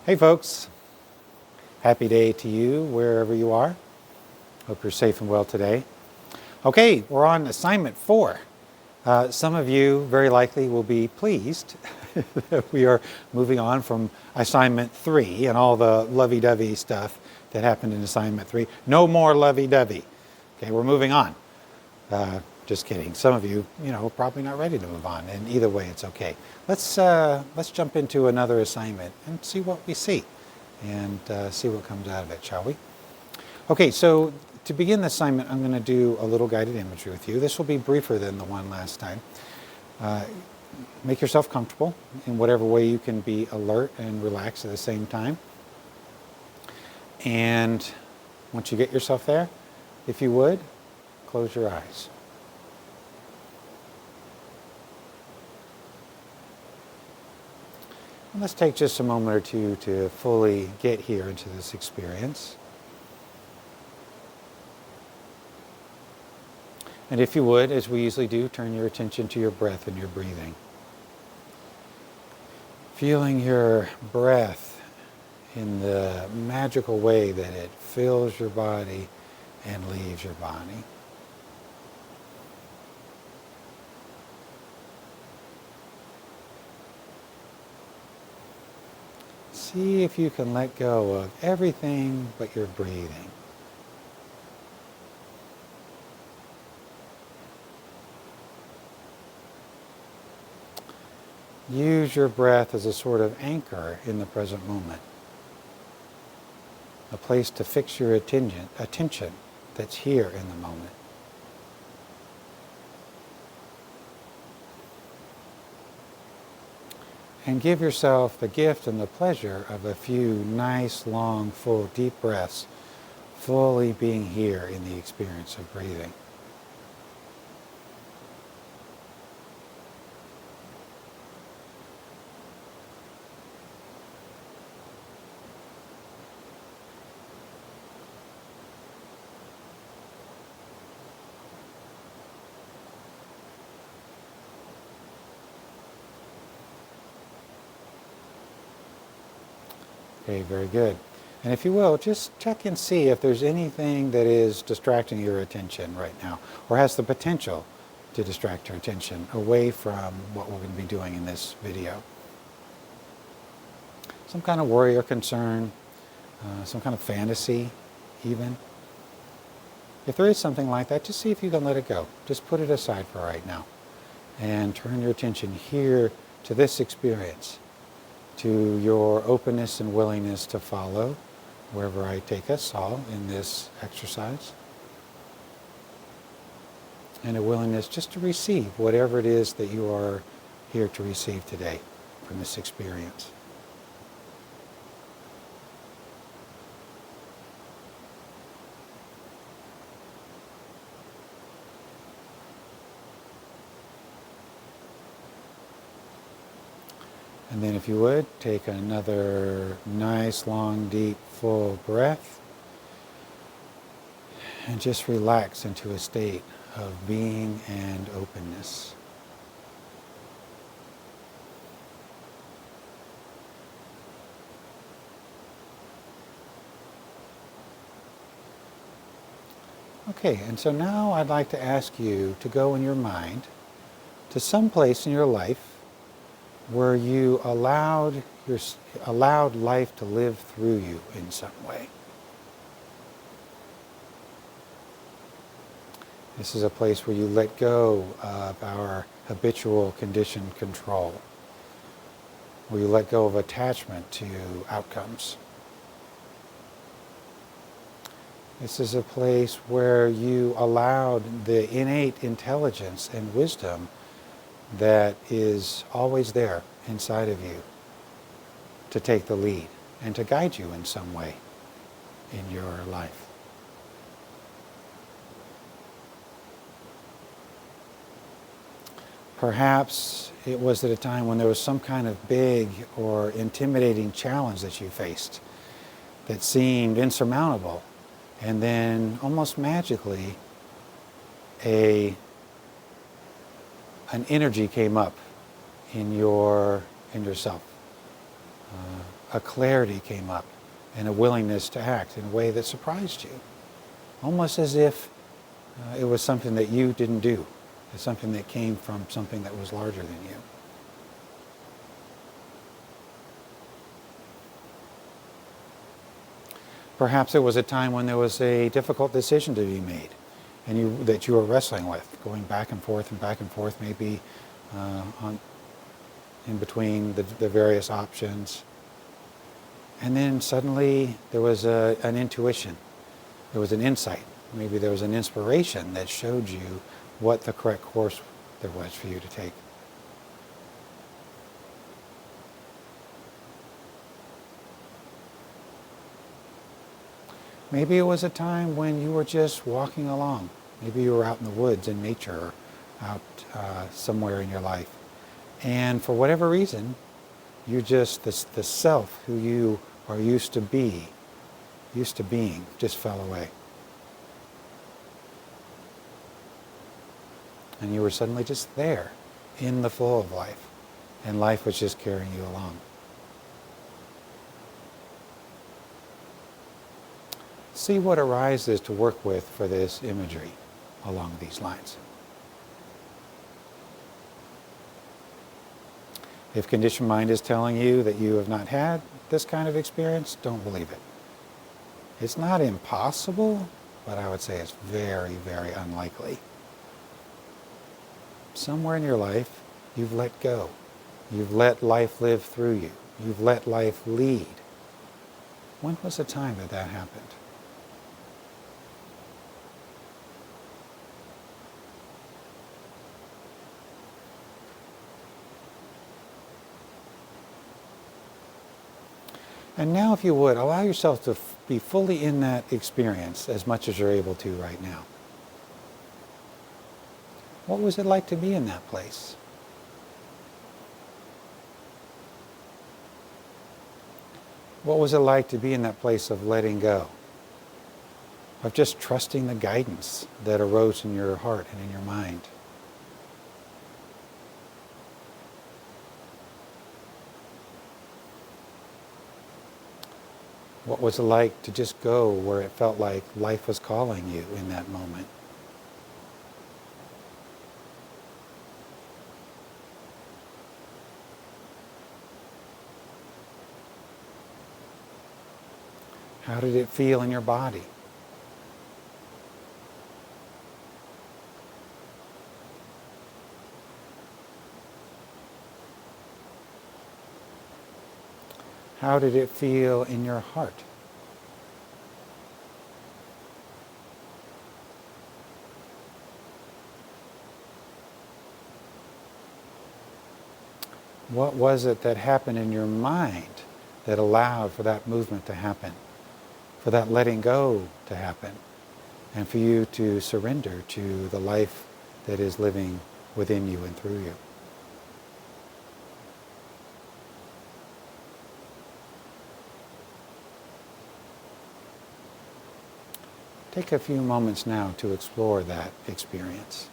Hey folks, happy day to you wherever you are. Hope you're safe and well today. Okay, we're on assignment 4. Some of you very likely will be pleased that we are moving on from assignment 3 and all the lovey-dovey stuff that happened in assignment 3. No more lovey-dovey. Okay, we're moving on. Just kidding. Some of you, are probably not ready to move on, and either way, it's okay. Let's jump into another assignment and see what we see, and see what comes out of it, shall we? Okay, so to begin the assignment, I'm going to do a little guided imagery with you. This will be briefer than the one last time. Make yourself comfortable in whatever way you can be alert and relaxed at the same time. And once you get yourself there, if you would, close your eyes. And let's take just a moment or two to fully get here into this experience. And if you would, as we usually do, turn your attention to your breath and your breathing. Feeling your breath in the magical way that it fills your body and leaves your body. See if you can let go of everything but your breathing. Use your breath as a sort of anchor in the present moment. A place to fix your attention that's here in the moment. And give yourself the gift and the pleasure of a few nice, long, full, deep breaths, fully being here in the experience of breathing. Okay, very good. And if you will, just check and see if there's anything that is distracting your attention right now, or has the potential to distract your attention away from what we're going to be doing in this video. Some kind of worry or concern, some kind of fantasy even. If there is something like that, just see if you can let it go. Just put it aside for right now and turn your attention here to this experience, to your openness and willingness to follow wherever I take us all in this exercise, and a willingness just to receive whatever it is that you are here to receive today from this experience. And then if you would, take another nice, long, deep, full breath and just relax into a state of being and openness. Okay, and so now I'd like to ask you to go in your mind to some place in your life where you allowed life to live through you in some way. This is a place where you let go of our habitual conditioned control, where you let go of attachment to outcomes. This is a place where you allowed the innate intelligence and wisdom that is always there inside of you to take the lead and to guide you in some way in your life. Perhaps it was at a time when there was some kind of big or intimidating challenge that you faced that seemed insurmountable, and then almost magically an energy came up in yourself, a clarity came up and a willingness to act in a way that surprised you, almost as if it was something that you didn't do. It's something that came from something that was larger than you. Perhaps it was a time when there was a difficult decision to be made and that you were wrestling with, going back and forth, maybe in between the various options. And then suddenly there was an intuition, there was an insight, maybe there was an inspiration that showed you what the correct course there was for you to take. Maybe it was a time when you were just walking along. Maybe you were out in the woods in nature or out somewhere in your life. And for whatever reason, you just, the self who you are used to being, just fell away. And you were suddenly just there, in the flow of life. And life was just carrying you along. See what arises to work with for this imagery along these lines. If conditioned mind is telling you that you have not had this kind of experience, don't believe it. It's not impossible, but I would say it's very, very unlikely. Somewhere in your life, you've let go. You've let life live through you. You've let life lead. When was the time that that happened? And now, if you would, allow yourself to be fully in that experience as much as you're able to right now. What was it like to be in that place? What was it like to be in that place of letting go? Of just trusting the guidance that arose in your heart and in your mind? What was it like to just go where it felt like life was calling you in that moment? How did it feel in your body? How did it feel in your heart? What was it that happened in your mind that allowed for that movement to happen, for that letting go to happen, and for you to surrender to the life that is living within you and through you? Take a few moments now to explore that experience.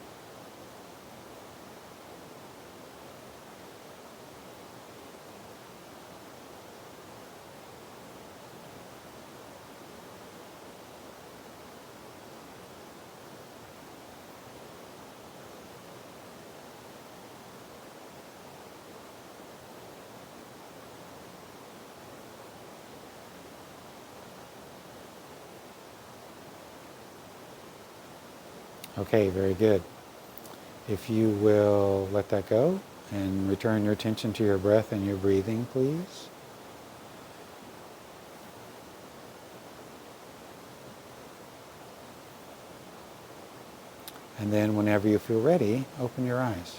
Okay, very good. If you will let that go and return your attention to your breath and your breathing, please. And then whenever you feel ready, open your eyes.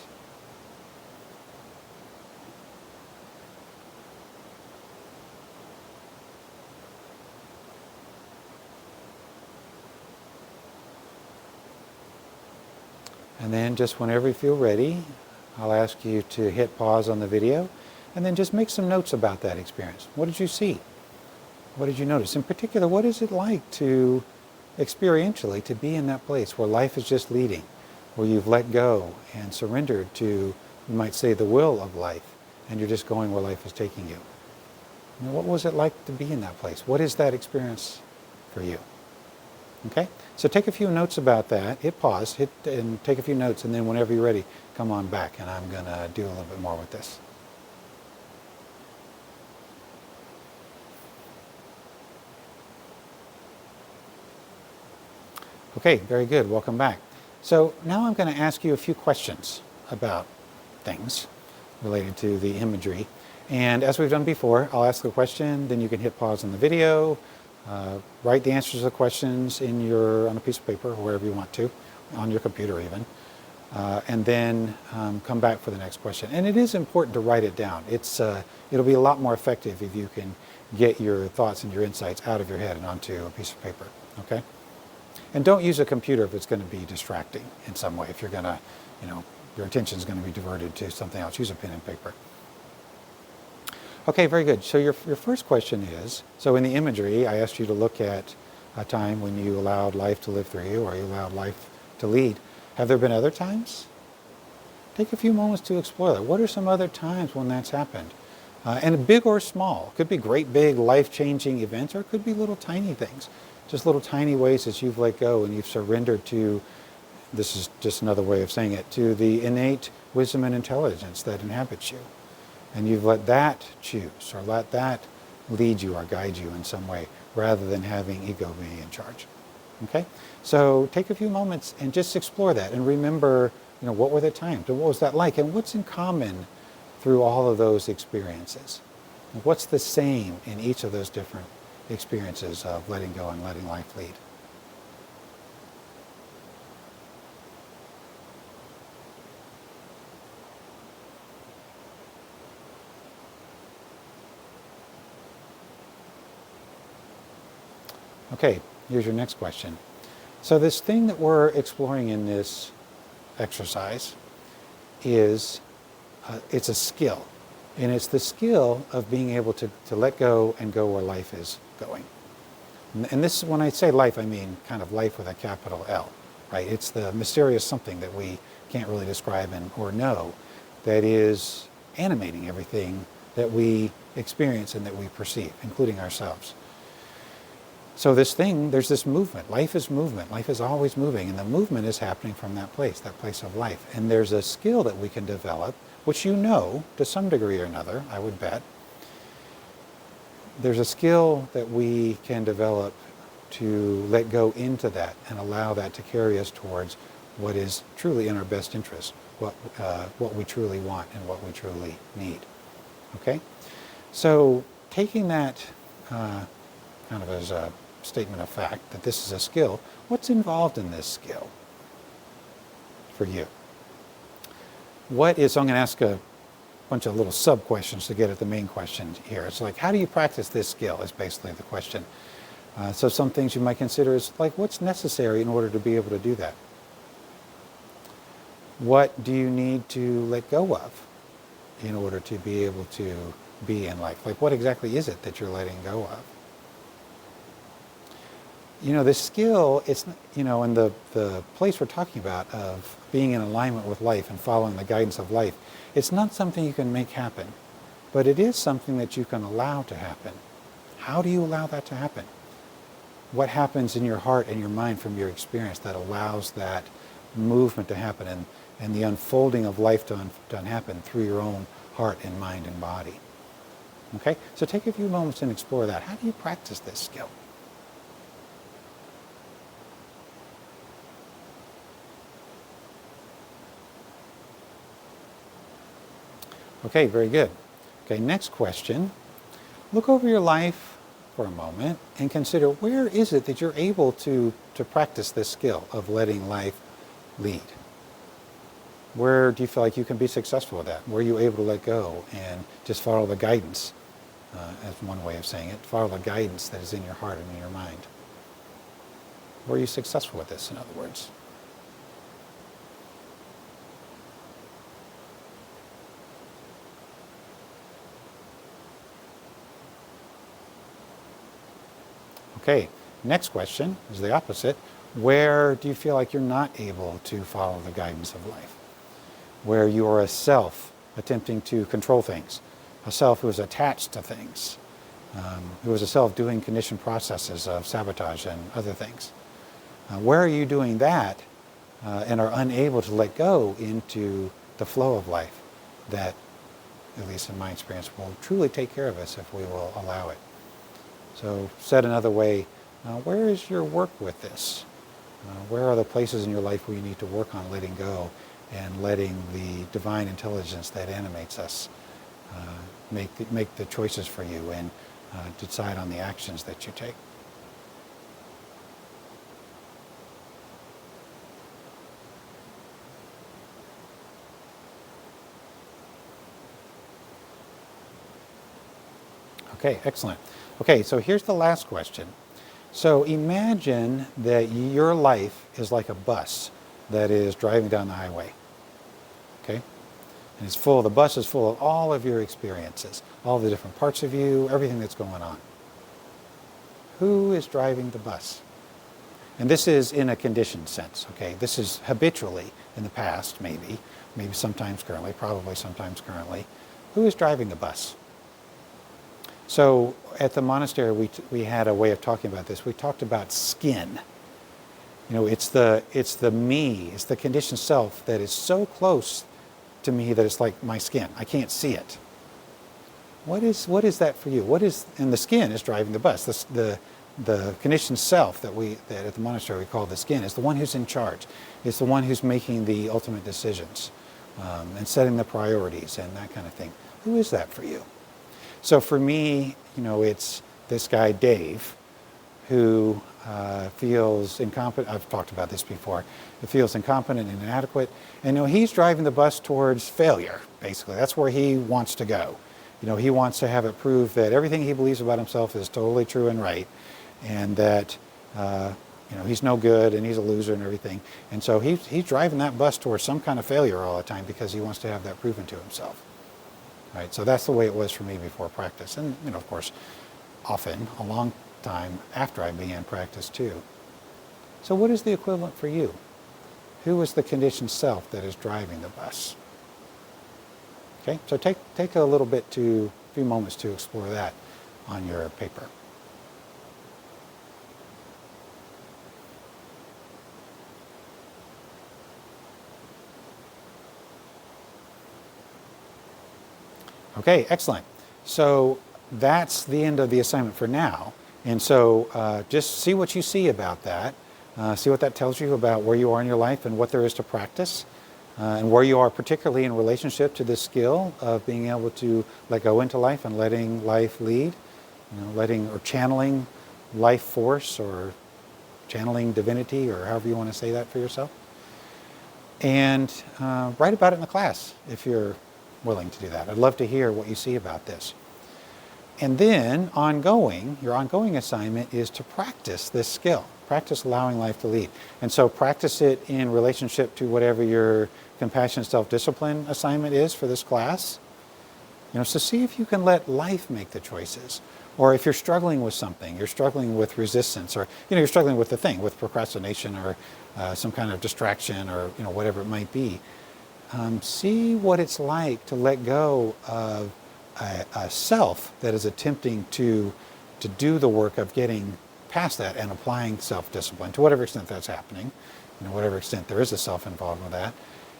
And then just whenever you feel ready, I'll ask you to hit pause on the video and then just make some notes about that experience. What did you see? What did you notice? In particular, what is it like to experientially to be in that place where life is just leading, where you've let go and surrendered to, you might say, the will of life, and you're just going where life is taking you? What was it like to be in that place? What is that experience for you? Okay, so take a few notes about that. Hit pause, and take a few notes, and then whenever you're ready, come on back, and I'm going to do a little bit more with this. Okay, very good. Welcome back. So now I'm going to ask you a few questions about things related to the imagery. And as we've done before, I'll ask the question, then you can hit pause on the video, write the answers to the questions on a piece of paper or wherever you want to, on your computer even, and then come back for the next question. And it is important to write it down. It'll be a lot more effective if you can get your thoughts and your insights out of your head and onto a piece of paper, okay? And don't use a computer if it's going to be distracting in some way. If you're going to, your attention is going to be diverted to something else, use a pen and paper. Okay, very good. So your first question is, so in the imagery, I asked you to look at a time when you allowed life to live through you, or you allowed life to lead. Have there been other times? Take a few moments to explore that. What are some other times when that's happened? And big or small. It could be great big life-changing events, or it could be little tiny things. Just little tiny ways that you've let go and you've surrendered to, this is just another way of saying it, to the innate wisdom and intelligence that inhabits you. And you've let that choose, or let that lead you or guide you in some way, rather than having ego be in charge. Okay? So take a few moments and just explore that and remember, what were the times? What was that like? And what's in common through all of those experiences? What's the same in each of those different experiences of letting go and letting life lead? Okay, here's your next question. So this thing that we're exploring in this exercise is, it's a skill. And it's the skill of being able to let go and go where life is going. And this, when I say life, I mean kind of life with a capital L, right? It's the mysterious something that we can't really describe or know that is animating everything that we experience and that we perceive, including ourselves. So this thing, there's this movement. Life is movement. Life is always moving, and the movement is happening from that place of life. And there's a skill that we can develop, which to some degree or another, I would bet. There's a skill that we can develop to let go into that and allow that to carry us towards what is truly in our best interest, what we truly want and what we truly need. Okay? So taking that kind of as a statement of fact that this is a skill, what's involved in this skill for you? So I'm going to ask a bunch of little sub-questions to get at the main question here. It's like, how do you practice this skill is basically the question. So some things you might consider is like, what's necessary in order to be able to do that? What do you need to let go of in order to be able to be in life? Like, what exactly is it that you're letting go of? This skill, it's, in the place we're talking about of being in alignment with life and following the guidance of life, it's not something you can make happen, but it is something that you can allow to happen. How do you allow that to happen? What happens in your heart and your mind from your experience that allows that movement to happen and the unfolding of life to happen through your own heart and mind and body? Okay? So take a few moments and explore that. How do you practice this skill? Okay, very good. Okay, next question. Look over your life for a moment and consider, where is it that you're able to practice this skill of letting life lead? Where do you feel like you can be successful with that? Where are you able to let go and just follow the guidance, as one way of saying it, follow the guidance that is in your heart and in your mind? Where are you successful with this, in other words? Okay, next question is the opposite. Where do you feel like you're not able to follow the guidance of life? Where you are a self attempting to control things, a self who is attached to things who is a self doing conditioned processes of sabotage and other things. Where are you doing that and are unable to let go into the flow of life that, at least in my experience, will truly take care of us if we will allow it? So said another way, where is your work with this? Where are the places in your life where you need to work on letting go and letting the divine intelligence that animates us make the choices for you and decide on the actions that you take? Okay, excellent. Okay, so here's the last question. So imagine that your life is like a bus that is driving down the highway. Okay? And it's full, the bus is full of all of your experiences, all the different parts of you, everything that's going on. Who is driving the bus? And this is in a conditioned sense, okay? This is habitually in the past, maybe sometimes currently, probably sometimes currently. Who is driving the bus? So at the monastery, we had a way of talking about this. We talked about skin. You know, it's the me, it's the conditioned self that is so close to me that it's like my skin. I can't see it. What is that for you? And the skin is driving the bus. The conditioned self that at the monastery we call the skin is the one who's in charge. It's the one who's making the ultimate decisions and setting the priorities and that kind of thing. Who is that for you? So for me, you know, it's this guy, Dave, who feels incompetent. I've talked about this before. He feels incompetent and inadequate. And you know, he's driving the bus towards failure, basically. That's where he wants to go. You know, he wants to have it prove that everything he believes about himself is totally true and right, and that you know, he's no good and he's a loser and everything. And so he's driving that bus towards some kind of failure all the time because he wants to have that proven to himself. Right, so that's the way it was for me before practice, and you know, of course, often a long time after I began practice too. So what is the equivalent for you? Who is the conditioned self that is driving the bus? Okay, so take a few moments to explore that on your paper. Okay, excellent. So that's the end of the assignment for now. And so just see what you see about that. See what that tells you about where you are in your life and what there is to practice. And where you are particularly in relationship to this skill of being able to let go into life and letting life lead. You know, letting or channeling life force or channeling divinity or however you want to say that for yourself. And write about it in the class if you're willing to do that. I'd love to hear what you see about this. And then your ongoing assignment is to practice this skill. Practice allowing life to lead. And so practice it in relationship to whatever your compassion self-discipline assignment is for this class. You know, so see if you can let life make the choices. Or if you're struggling with something, you're struggling with resistance, or you know, you're struggling with the thing, with procrastination or some kind of distraction or you know, whatever it might be. See what it's like to let go of a self that is attempting to do the work of getting past that and applying self-discipline to whatever extent that's happening, you know, whatever extent there is a self involved with that,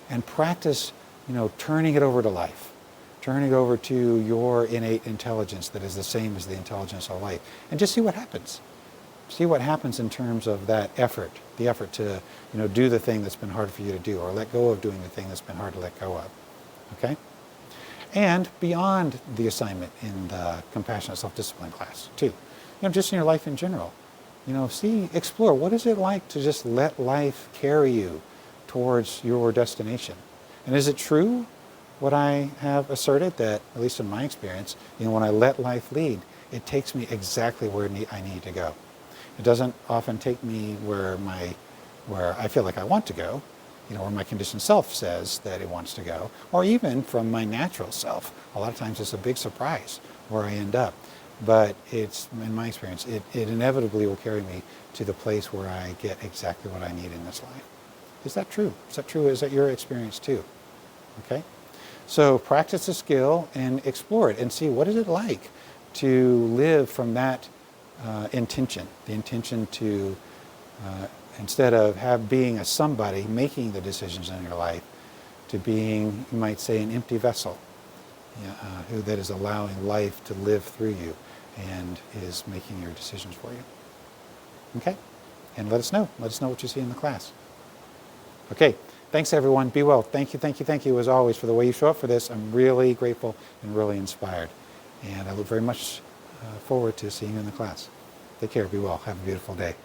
and practice, you know, turning it over to life, turning it over to your innate intelligence that is the same as the intelligence of life, and just see what happens. See what happens in terms of that effort, the effort to, you know, do the thing that's been hard for you to do, or let go of doing the thing that's been hard to let go of. Okay? And beyond the assignment in the compassionate self-discipline class, too. You know, just in your life in general. You know, explore, what is it like to just let life carry you towards your destination? And is it true what I have asserted that, at least in my experience, you know, when I let life lead, it takes me exactly where I need to go. It doesn't often take me where I feel like I want to go, you know, where my conditioned self says that it wants to go, or even from my natural self. A lot of times it's a big surprise where I end up. But it's, in my experience, it inevitably will carry me to the place where I get exactly what I need in this life. Is that true? Is that true? Is that your experience too? Okay? So practice the skill and explore it and see what is it like to live from that intention, the intention to, instead of being a somebody making the decisions in your life, to being, you might say, an empty vessel, who that is allowing life to live through you and is making your decisions for you. Okay? And let us know. Let us know what you see in the class. Okay. Thanks, everyone. Be well. Thank you, as always, for the way you show up for this. I'm really grateful and really inspired. And I look very much forward to seeing you in the class. Take care. Be well. Have a beautiful day.